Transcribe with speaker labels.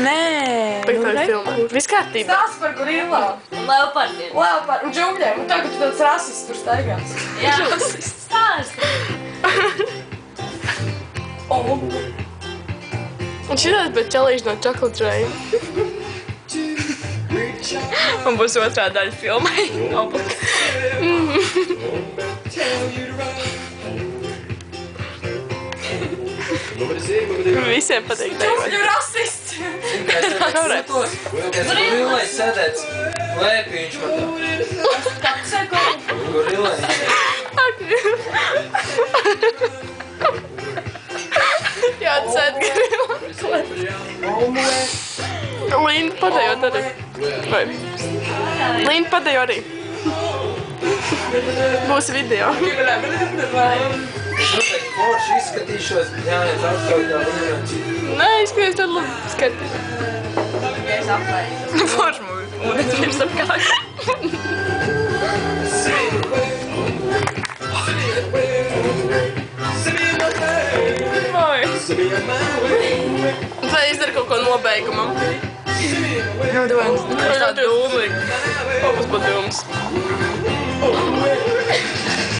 Speaker 1: Nē.
Speaker 2: Tagad tā filmā. Viss kārtībā.
Speaker 3: Stāsts par gorilām.
Speaker 4: Leopardiem.
Speaker 3: Un džungļiem. Un tagad tu tāds rasists tur staigās.
Speaker 4: Jā. Stāsti.
Speaker 2: Un šitās bet čalīši no Chocolate Rain.
Speaker 1: Un būs otrā daļa filmai.
Speaker 2: Visiem patīk
Speaker 3: Džungļu rasists!
Speaker 5: Es gorilai sēdēts lēpī, viņš man tā. Gorilai.
Speaker 2: Jāatsēt Linda padējot arī. Vai? Linda padējo arī. Būs video.
Speaker 5: Es noteikti forši izskatīšos, bet jāiet atskaitā līmenci.
Speaker 2: Nē, izskaties tad labi skatīt.
Speaker 4: Es aplēju.
Speaker 1: Forši mūdens virs apkārt.
Speaker 2: Vai izdara kaut ko nobeigumam?
Speaker 1: Nav domājams.
Speaker 2: Ļoti dūmīgi. Kaut kas pat dūms.